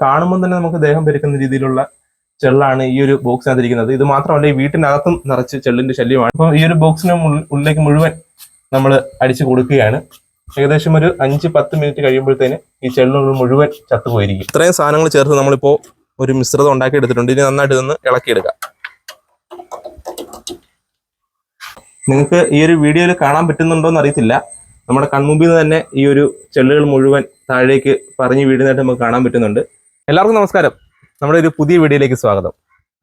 കാണുമ്പോൾ തന്നെ നമുക്ക് ദേഹം പെരുക്കുന്ന രീതിയിലുള്ള ചെള്ളാണ് ഈ ഒരു ബോക്സിനകത്തിരിക്കുന്നത്. ഇത് മാത്രമല്ല, ഈ വീട്ടിനകത്തും നിറച്ച് ചെള്ളിന്റെ ശല്യമാണ്. അപ്പം ഈ ഒരു ബോക്സിന് ഉള്ളിലേക്ക് മുഴുവൻ നമ്മൾ അടിച്ചു കൊടുക്കുകയാണ്. ഏകദേശം ഒരു 5-10 മിനിറ്റ് കഴിയുമ്പോഴത്തേന് ഈ ചെള്ളുകൾ മുഴുവൻ ചത്തുപോയിരിക്കും. ഇത്രയും സാധനങ്ങൾ ചേർത്ത് നമ്മളിപ്പോ ഒരു മിശ്രിതം ഉണ്ടാക്കി എടുത്തിട്ടുണ്ട്. ഇനി നന്നായിട്ട് ഇതൊന്ന് ഇളക്കിയെടുക്കാം. നിങ്ങൾക്ക് ഈ ഒരു വീഡിയോയിൽ കാണാൻ പറ്റുന്നുണ്ടോ എന്ന് അറിയത്തില്ല. നമ്മുടെ കൺമുമ്പിൽ നിന്ന് തന്നെ ഈ ഒരു ചെള്ളുകൾ മുഴുവൻ താഴേക്ക് പറഞ്ഞു വീഴുന്നതായിട്ട് നമുക്ക് കാണാൻ പറ്റുന്നുണ്ട്. എല്ലാവർക്കും നമസ്കാരം. നമ്മുടെ ഒരു പുതിയ വീഡിയോയിലേക്ക് സ്വാഗതം.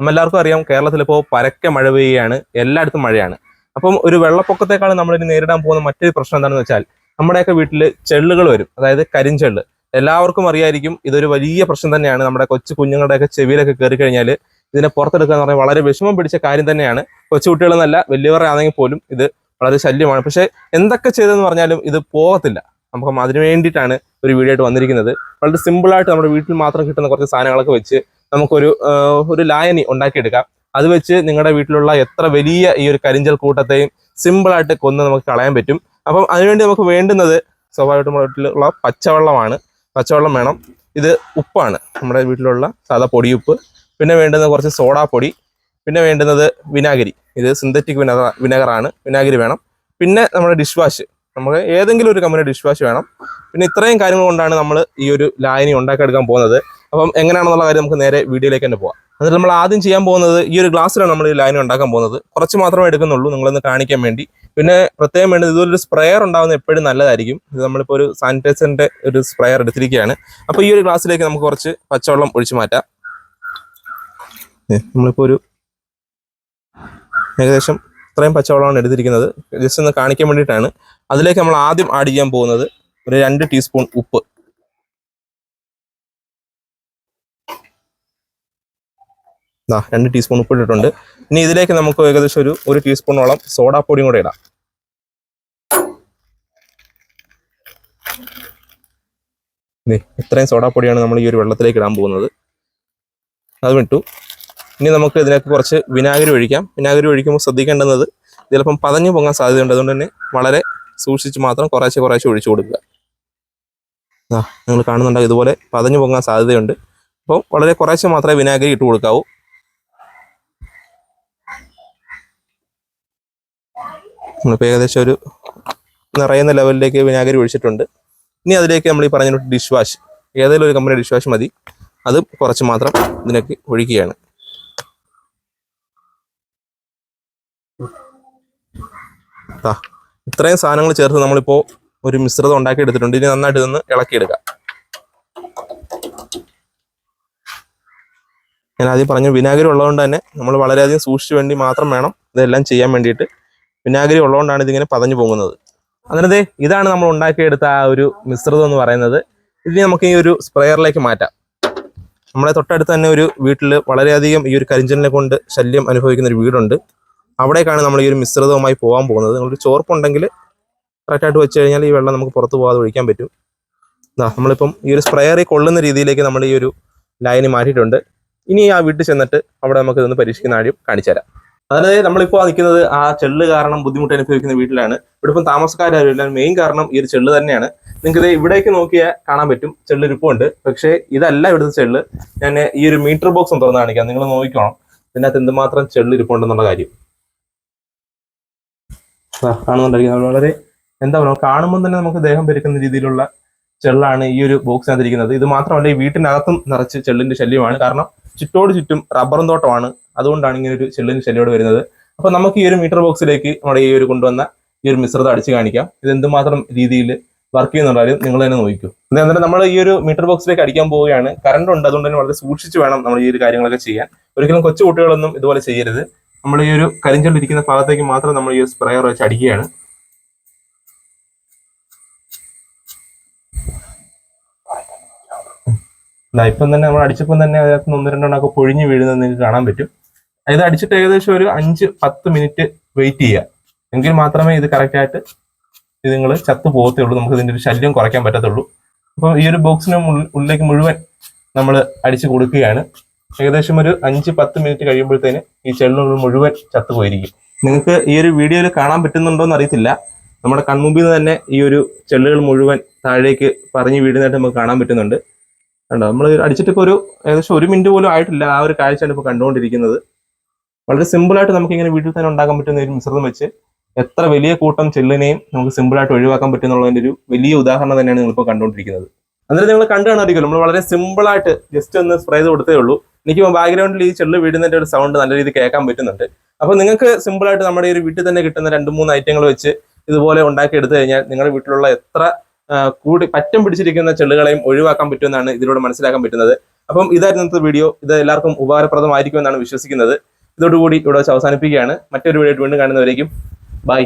എല്ലാവർക്കും അറിയാം, കേരളത്തിലിപ്പോൾ പരക്കെ മഴ പെയ്യുകയാണ്, എല്ലായിടത്തും മഴയാണ്. അപ്പം ഒരു വെള്ളപ്പൊക്കത്തെക്കാളും നമ്മളിനി നേരിടാൻ പോകുന്ന മറ്റൊരു പ്രശ്നം എന്താണെന്ന് വെച്ചാൽ, നമ്മുടെയൊക്കെ വീട്ടിൽ ചെള്ളുകൾ വരും, അതായത് കരിഞ്ചെള്ള്. എല്ലാവർക്കും അറിയായിരിക്കും, ഇതൊരു വലിയ പ്രശ്നം തന്നെയാണ്. നമ്മുടെ കൊച്ചു കുഞ്ഞുങ്ങളുടെയൊക്കെ ചെവിയിലൊക്കെ കയറി കഴിഞ്ഞാൽ ഇതിനെ പുറത്തെടുക്കുക എന്ന് പറഞ്ഞാൽ വളരെ വിഷമം പിടിച്ച കാര്യം തന്നെയാണ്. കൊച്ചുകുട്ടികളെന്നല്ല, വലിയവരാണെങ്കിൽ പോലും ഇത് വളരെ ശല്യമാണ്. പക്ഷേ എന്തൊക്കെ ചെയ്തെന്ന് പറഞ്ഞാലും ഇത് പോകത്തില്ല. നമുക്ക് അതിനു വേണ്ടിയിട്ടാണ് ഒരു വീഡിയോ ആയിട്ട് വന്നിരിക്കുന്നത്. വളരെ സിമ്പിളായിട്ട് നമ്മുടെ വീട്ടിൽ മാത്രം കിട്ടുന്ന കുറച്ച് സാധനങ്ങളൊക്കെ വെച്ച് നമുക്കൊരു ലായനി ഉണ്ടാക്കിയെടുക്കാം. അത് വെച്ച് നിങ്ങളുടെ വീട്ടിലുള്ള എത്ര വലിയ ഈ ഒരു കരിഞ്ചൽ കൂട്ടത്തെയും സിമ്പിളായിട്ട് കൊന്ന് നമുക്ക് കളയാൻ പറ്റും. അപ്പം അതിനുവേണ്ടി നമുക്ക് വേണ്ടുന്നത് സ്വാഭാവികമായിട്ടും നമ്മുടെ വീട്ടിലുള്ള പച്ചവെള്ളമാണ്. പച്ചവെള്ളം വേണം. ഇത് ഉപ്പാണ്, നമ്മുടെ വീട്ടിലുള്ള സാധാ പൊടിയുപ്പ്. പിന്നെ വേണ്ടുന്നത് കുറച്ച് സോഡാപ്പൊടി. പിന്നെ വേണ്ടുന്നത് വിനാഗിരി. ഇത് സിന്തറ്റിക് വിനെഗറാണ്. വിനാഗിരി വേണം. പിന്നെ നമ്മുടെ ഡിഷ് വാഷ്, നമുക്ക് ഏതെങ്കിലും ഒരു കമ്പനി ഡിഷ് വാഷ് വേണം. പിന്നെ ഇത്രയും കാര്യങ്ങൾ കൊണ്ടാണ് നമ്മൾ ഈ ഒരു ലായനി ഉണ്ടാക്കിയെടുക്കാൻ പോകുന്നത്. അപ്പം എങ്ങനെയാണെന്നുള്ള കാര്യം നമുക്ക് നേരെ വീഡിയോയിലേക്ക് തന്നെ പോകാം. എന്നിട്ട് നമ്മൾ ആദ്യം ചെയ്യാൻ പോകുന്നത്, ഈ ഒരു ഗ്ലാസ്സിലാണ് നമ്മൾ ഈ ലായനി ഉണ്ടാക്കാൻ പോകുന്നത്. കുറച്ച് മാത്രമേ എടുക്കുന്നുള്ളൂ, നിങ്ങളൊന്ന് കാണിക്കാൻ വേണ്ടി. പിന്നെ പ്രത്യേകം വേണ്ടത്, ഇതൊരു സ്പ്രെയർ ഉണ്ടാകുന്നത് എപ്പോഴും നല്ലതായിരിക്കും. ഇത് നമ്മളിപ്പോൾ ഒരു സാനിറ്റൈസറിന്റെ ഒരു സ്പ്രെയർ എടുത്തിരിക്കുകയാണ്. അപ്പോൾ ഈ ഒരു ഗ്ലാസ്സിലേക്ക് നമുക്ക് കുറച്ച് പച്ചവെള്ളം ഒഴിച്ചു മാറ്റാം. നമ്മളിപ്പോൾ ഒരു ഏകദേശം ഇത്രയും പച്ചവെള്ളമാണ് എടുത്തിരിക്കുന്നത്. ജസ്റ്റ് ഒന്ന് കാണിക്കാൻ വേണ്ടിയിട്ടാണ്. അതിലേക്ക് നമ്മൾ ആദ്യം ആഡ് ചെയ്യാൻ പോകുന്നത് ഒരു 2 ടീസ്പൂൺ ഉപ്പ്. ആ 2 ടീസ്പൂൺ ഉപ്പ് ഇട്ടിട്ടുണ്ട്. ഇനി ഇതിലേക്ക് നമുക്ക് ഏകദേശം ഒരു ടീസ്പൂണോളം സോഡാപ്പൊടിയും കൂടെ ഇടാം. ഇത്രയും സോഡാപ്പൊടിയാണ് നമ്മൾ ഈ ഒരു വെള്ളത്തിലേക്ക് ഇടാൻ പോകുന്നത്. അത് വിട്ടു. ഇനി നമുക്ക് ഇതിലേക്ക് കുറച്ച് വിനാഗിരി ഒഴിക്കാം. വിനാഗിരി ഒഴിക്കുമ്പോൾ ശ്രദ്ധിക്കേണ്ടുന്നത്, ചിലപ്പം പതഞ്ഞു പോകാൻ സാധ്യതയുണ്ട്. അതുകൊണ്ട് തന്നെ വളരെ സൂക്ഷിച്ച് മാത്രം കുറേശ്ശെ ഒഴിച്ചു കൊടുക്കുക. നിങ്ങൾ കാണുന്നുണ്ടാവും, ഇതുപോലെ പതഞ്ഞു പോകാൻ സാധ്യതയുണ്ട്. അപ്പോൾ വളരെ കുറേശ്ശെ മാത്രമേ വിനാഗിരി ഇട്ട് കൊടുക്കാവൂ. നമ്മളിപ്പോൾ ഏകദേശം ഒരു നിറയുന്ന ലെവലിലേക്ക് വിനാഗിരി ഒഴിച്ചിട്ടുണ്ട്. ഇനി അതിലേക്ക് നമ്മൾ ഈ പറഞ്ഞ ഡിഷ് വാഷ്, ഏതെങ്കിലും ഒരു കമ്പനി ഡിഷ് വാഷ് മതി. അത് കുറച്ച് മാത്രം ഇതിലേക്ക് ഒഴിക്കുകയാണ്. ഇത്രയും സാധനങ്ങൾ ചേർത്ത് നമ്മളിപ്പോൾ ഒരു മിശ്രിതം ഉണ്ടാക്കി എടുത്തിട്ടുണ്ട്. ഇനി നന്നായിട്ട് ഇതൊന്ന് ഇളക്കിയെടുക്കാം. ഞാൻ ആദ്യം പറഞ്ഞു, വിനാഗിരി ഉള്ളതുകൊണ്ട് തന്നെ നമ്മൾ വളരെയധികം സൂക്ഷിച്ചു വേണ്ടി മാത്രം വേണം ഇതെല്ലാം ചെയ്യാൻ വേണ്ടിയിട്ട്. വിനാഗിരി ഉള്ളതുകൊണ്ടാണ് ഇതിങ്ങനെ പതഞ്ഞു പോകുന്നത്. അതിനകത്ത് ഇതാണ് നമ്മൾ ഉണ്ടാക്കിയെടുത്ത ആ ഒരു മിശ്രിതം എന്ന് പറയുന്നത്. ഇനി നമുക്ക് ഈ ഒരു സ്പ്രെയറിലേക്ക് മാറ്റാം. നമ്മളെ തൊട്ടടുത്ത് തന്നെ ഒരു വീട്ടിൽ വളരെയധികം ഈ ഒരു കരിഞ്ചലിനെ കൊണ്ട് ശല്യം അനുഭവിക്കുന്ന ഒരു വീടുണ്ട്. അവിടേക്കാണ് നമ്മൾ ഈ ഒരു മിശ്രിതവുമായി പോകാൻ പോകുന്നത്. നിങ്ങളൊരു ചോർപ്പുണ്ടെങ്കിൽ കറക്റ്റായിട്ട് വെച്ച് കഴിഞ്ഞാൽ ഈ വെള്ളം നമുക്ക് പുറത്ത് പോകാതെ ഒഴിക്കാൻ പറ്റും. നമ്മളിപ്പം ഈ ഒരു സ്പ്രെയറിൽ കൊള്ളുന്ന രീതിയിലേക്ക് നമ്മൾ ഈ ഒരു ലൈന് മാറ്റിയിട്ടുണ്ട്. ഇനി ആ വീട്ടിൽ ചെന്നിട്ട് അവിടെ നമുക്ക് ഇതൊന്ന് പരീക്ഷിക്കുന്ന ആദ്യം കാണിച്ചു തരാം. അതായത് നമ്മളിപ്പോൾ നിൽക്കുന്നത് ആ ചെള്ള് കാരണം ബുദ്ധിമുട്ട് അനുഭവിക്കുന്ന വീട്ടിലാണ്. ഇവിടെ ഇപ്പം താമസക്കാരില്ല. മെയിൻ കാരണം ഈ ഒരു ചെള്ള് തന്നെയാണ്. നിങ്ങൾക്ക് ഇവിടേക്ക് നോക്കിയാൽ കാണാൻ പറ്റും, ചെള്ള് ഇരിപ്പുണ്ട്. പക്ഷേ ഇതല്ല ഇവിടുത്തെ ചെള്ള്. ഞാൻ ഈ ഒരു മീറ്റർ ബോക്സ് ഒന്ന് തുറന്ന് കാണിക്കാം. നിങ്ങൾ നോക്കിക്കോണം ഇതിനകത്ത് എന്തുമാത്രം ചെള്ള് ഇരിപ്പുണ്ടെന്നുള്ള കാര്യം. കാണുന്നുണ്ടായിരിക്കും. വളരെ എന്താ പറയുക, കാണുമ്പോൾ തന്നെ നമുക്ക് ദേഹം പെരുക്കുന്ന രീതിയിലുള്ള ചെള്ളാണ് ഈ ഒരു ബോക്സിനകത്തിരിക്കുന്നത്. ഇത് മാത്രമല്ല, ഈ വീട്ടിനകത്തും നിറച്ച് ചെള്ളിന്റെ ശല്യമാണ്. കാരണം ചുറ്റോട് ചുറ്റും റബ്ബറും തോട്ടമാണ്. അതുകൊണ്ടാണ് ഇങ്ങനെ ഒരു ചെള്ളിന്റെ ശല്യോട് വരുന്നത്. അപ്പൊ നമുക്ക് ഈ ഒരു മീറ്റർ ബോക്സിലേക്ക് നമ്മുടെ ഈ ഒരു കൊണ്ടുവന്ന ഈ ഒരു മിശ്രിതം അടിച്ച് കാണിക്കാം. ഇത് എന്തുമാത്രം രീതിയിൽ വർക്ക് ചെയ്യുന്നുണ്ടാലും നിങ്ങൾ തന്നെ നോക്കൂ. എന്നിട്ട് നമ്മൾ ഈ ഒരു മീറ്റർ ബോക്സിലേക്ക് അടിക്കാൻ പോവുകയാണ്. കറണ്ട് ഉണ്ട്, അതുകൊണ്ട് തന്നെ വളരെ സൂക്ഷിച്ച് വേണം നമ്മൾ ഈ ഒരു കാര്യങ്ങളൊക്കെ ചെയ്യാൻ. ഒരിക്കലും കൊച്ചു കുട്ടികളൊന്നും ഇതുപോലെ ചെയ്യരുത്. നമ്മൾ ഈ ഒരു കരിഞ്ചെള്ളിരിക്കുന്ന ഭാഗത്തേക്ക് മാത്രം നമ്മൾ ഈ സ്പ്രെയർ വെച്ച് അടിക്കുകയാണ്. ഇപ്പം തന്നെ നമ്മൾ അടിച്ചപ്പം തന്നെ അതിനകത്ത് 1-2 പൊഴിഞ്ഞു വീഴുന്നത് നിങ്ങൾക്ക് കാണാൻ പറ്റും. ഇത് അടിച്ചിട്ട് ഏകദേശം ഒരു 5-10 മിനിറ്റ് വെയിറ്റ് ചെയ്യുക. എങ്കിൽ മാത്രമേ ഇത് കറക്റ്റായിട്ട് ഇത് നിങ്ങൾ ചത്തു പോകത്തുള്ളൂ. നമുക്ക് ഇതിൻ്റെ ഒരു ശല്യം കുറയ്ക്കാൻ പറ്റത്തുള്ളൂ. അപ്പം ഈ ഒരു ബോക്സിന് ഉള്ളിലേക്ക് മുഴുവൻ നമ്മൾ അടിച്ചു കൊടുക്കുകയാണ്. ഏകദേശം ഒരു 5-10 മിനിറ്റ് കഴിയുമ്പോഴത്തേന് ഈ ചെള്ളുകൾ മുഴുവൻ ചത്തുപോയിരിക്കും. നിങ്ങൾക്ക് ഈ ഒരു വീഡിയോയിൽ കാണാൻ പറ്റുന്നുണ്ടോ എന്ന് അറിയത്തില്ല. നമ്മുടെ കൺമുമ്പിൽ നിന്ന് തന്നെ ഈ ഒരു ചെള്ളുകൾ മുഴുവൻ താഴേക്ക് പറഞ്ഞു വീഴുന്നതായിട്ട് നമുക്ക് കാണാൻ പറ്റുന്നുണ്ട്. കണ്ടോ, നമ്മൾ അടിച്ചിട്ടിപ്പോൾ ഏകദേശം 1 മിനിറ്റ് പോലും ആയിട്ടില്ല. ആ ഒരു കാഴ്ചയാണ് ഇപ്പോൾ കണ്ടുകൊണ്ടിരിക്കുന്നത്. വളരെ സിമ്പിളായിട്ട് നമുക്ക് ഇങ്ങനെ വീട്ടിൽ തന്നെ ഉണ്ടാക്കാൻ പറ്റുന്ന ഒരു മിശ്രിതം വെച്ച് എത്ര വലിയ കൂട്ടം ചെല്ലിനെയും നമുക്ക് സിമ്പിളായിട്ട് ഒഴിവാക്കാൻ പറ്റുന്നുള്ളതിന്റെ ഒരു വലിയ ഉദാഹരണം തന്നെയാണ് നിങ്ങളിപ്പോൾ കണ്ടുകൊണ്ടിരിക്കുന്നത്. അന്നേരം നിങ്ങൾ കണ്ടു കാണാതിരിക്കുമല്ലോ, നമ്മൾ വളരെ സിമ്പിളായിട്ട് ജസ്റ്റ് ഒന്ന് സ്പ്രേ ചെയ്ത് കൊടുത്തേ ഉള്ളൂ. എനിക്ക് ബാക്ക്ഗ്രൗണ്ടിൽ ഈ ചെള്ള് വീഴുന്നതിന്റെ ഒരു സൗണ്ട് നല്ല രീതിയിൽ കേൾക്കാൻ പറ്റുന്നുണ്ട്. അപ്പോൾ നിങ്ങൾക്ക് സിമ്പിളായിട്ട് നമ്മുടെ ഈ ഒരു വീട്ടിൽ തന്നെ കിട്ടുന്ന 2-3 ഐറ്റങ്ങൾ വെച്ച് ഇതുപോലെ ഉണ്ടാക്കി എടുത്തു കഴിഞ്ഞാൽ നിങ്ങളുടെ വീട്ടിലുള്ള എത്ര പറ്റം പിടിച്ചിരിക്കുന്ന ചെള്ളുകളെയും ഒഴിവാക്കാൻ പറ്റുമെന്നാണ് ഇതിലൂടെ മനസ്സിലാക്കാൻ പറ്റുന്നത്. അപ്പം ഇതായിരുന്നു ഇന്നത്തെ വീഡിയോ. ഇത് എല്ലാവർക്കും ഉപകാരപ്രദമായിരിക്കുമെന്നാണ് വിശ്വസിക്കുന്നത്. ഇതോടുകൂടി ഇവിടെ വെച്ച് അവസാനിപ്പിക്കുകയാണ്. മറ്റൊരു വീഡിയോ വീണ്ടും കാണുന്നവരേക്കും ബൈ.